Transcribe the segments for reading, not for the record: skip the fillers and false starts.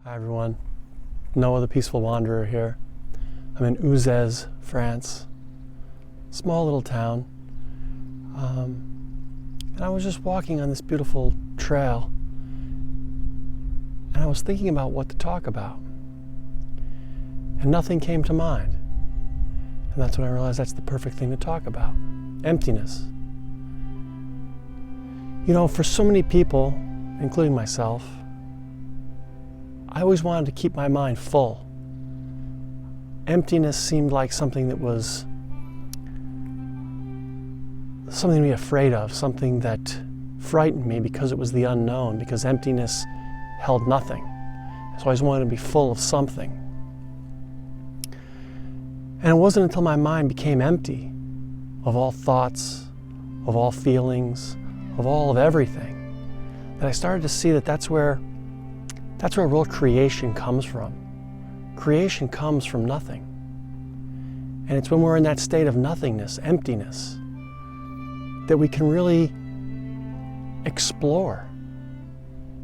Hi everyone, Noah the Peaceful Wanderer here. I'm in Uzes, France, small little town. And I was just walking on this beautiful trail and I was thinking about what to talk about. And nothing came to mind. And that's when I realized that's the perfect thing to talk about. Emptiness. You know, for so many people, including myself, I always wanted to keep my mind full. Emptiness seemed like something that was something to be afraid of, something that frightened me because it was the unknown, because emptiness held nothing. So I always wanted to be full of something. And it wasn't until my mind became empty of all thoughts, of all feelings, of everything, that I started to see that that's where real creation comes from. Creation comes from nothing. And it's when we're in that state of nothingness, emptiness, that we can really explore.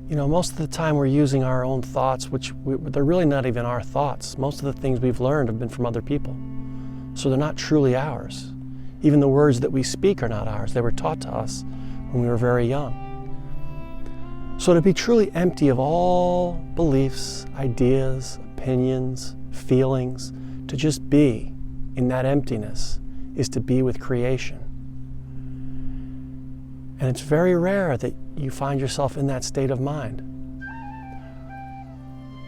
You know, most of the time we're using our own thoughts, they're really not even our thoughts. Most of the things we've learned have been from other people. So they're not truly ours. Even the words that we speak are not ours. They were taught to us when we were very young. So to be truly empty of all beliefs, ideas, opinions, feelings, to just be in that emptiness is to be with creation. And it's very rare that you find yourself in that state of mind,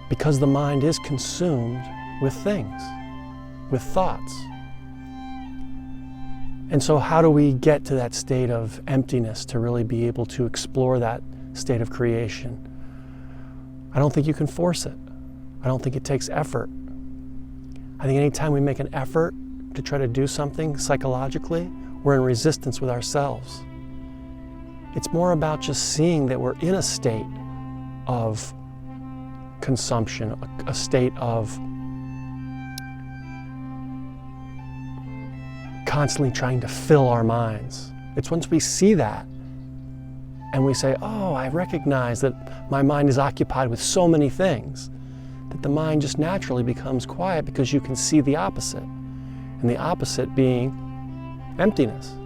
because the mind is consumed with things, with thoughts. And so how do we get to that state of emptiness to really be able to explore that state of creation? I don't think you can force it. I don't think it takes effort. I think anytime we make an effort to try to do something psychologically, we're in resistance with ourselves. It's more about just seeing that we're in a state of consumption, a state of constantly trying to fill our minds. It's once we see that and we say, oh, I recognize that my mind is occupied with so many things, that the mind just naturally becomes quiet, because you can see the opposite, and the opposite being emptiness.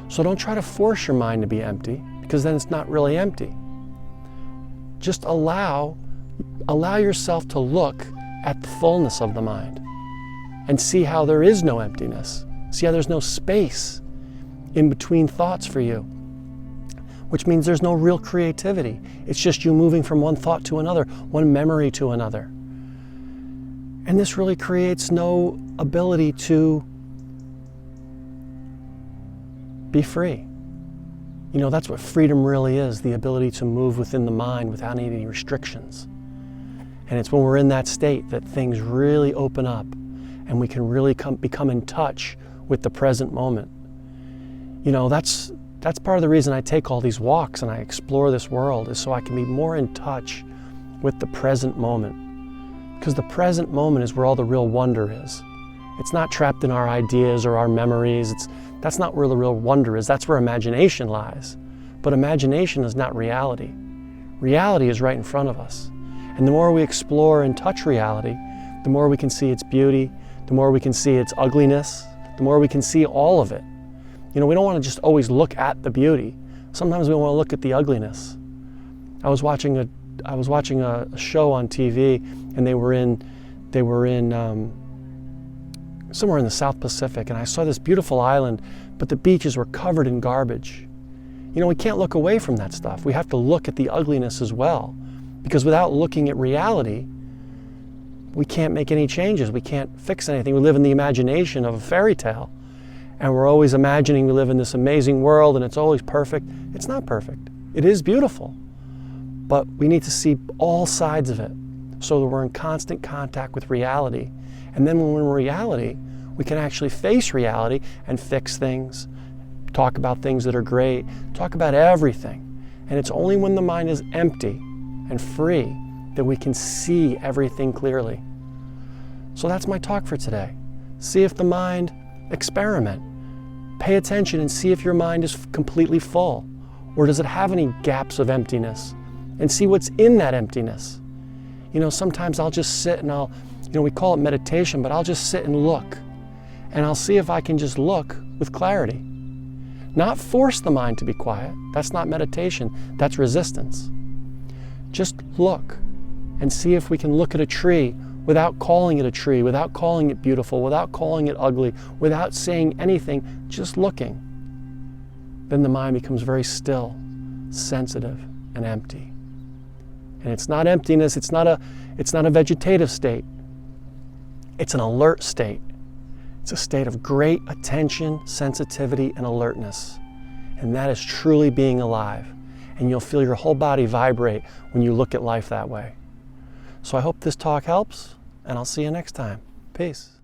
So don't try to force your mind to be empty, because then it's not really empty. Just allow yourself to look at the fullness of the mind and see how there is no emptiness. See how there's no space in between thoughts for you, which means there's no real creativity. It's just you moving from one thought to another, one memory to another. And this really creates no ability to be free. You know, that's what freedom really is, the ability to move within the mind without any restrictions. And it's when we're in that state that things really open up and we can really become in touch with the present moment. You know, that's part of the reason I take all these walks and I explore this world, is so I can be more in touch with the present moment. Because the present moment is where all the real wonder is. It's not trapped in our ideas or our memories. That's not where the real wonder is. That's where imagination lies. But imagination is not reality. Reality is right in front of us. And the more we explore and touch reality, the more we can see its beauty, the more we can see its ugliness, the more we can see all of it. You know, we don't want to just always look at the beauty. Sometimes we want to look at the ugliness. I was watching a show on TV, and they were in somewhere in the South Pacific, and I saw this beautiful island, but the beaches were covered in garbage. You know, we can't look away from that stuff. We have to look at the ugliness as well, because without looking at reality, we can't make any changes. We can't fix anything. We live in the imagination of a fairy tale, and we're always imagining we live in this amazing world and it's always perfect. It's not perfect. It is beautiful, but we need to see all sides of it so that we're in constant contact with reality. And then when we're in reality, we can actually face reality and fix things, talk about things that are great, talk about everything. And it's only when the mind is empty and free that we can see everything clearly. So that's my talk for today. See if the mind, experiment. Pay attention and see if your mind is completely full, or does it have any gaps of emptiness, and see what's in that emptiness. You know, sometimes I'll just sit and we call it meditation, but I'll just sit and look. And I'll see if I can just look with clarity. Not force the mind to be quiet. That's not meditation, that's resistance. Just look and see if we can look at a tree without calling it a tree, without calling it beautiful, without calling it ugly, without saying anything, just looking. Then the mind becomes very still, sensitive, and empty. And it's not emptiness, it's not a vegetative state. It's an alert state. It's a state of great attention, sensitivity, and alertness. And that is truly being alive. And you'll feel your whole body vibrate when you look at life that way. So I hope this talk helps, and I'll see you next time. Peace.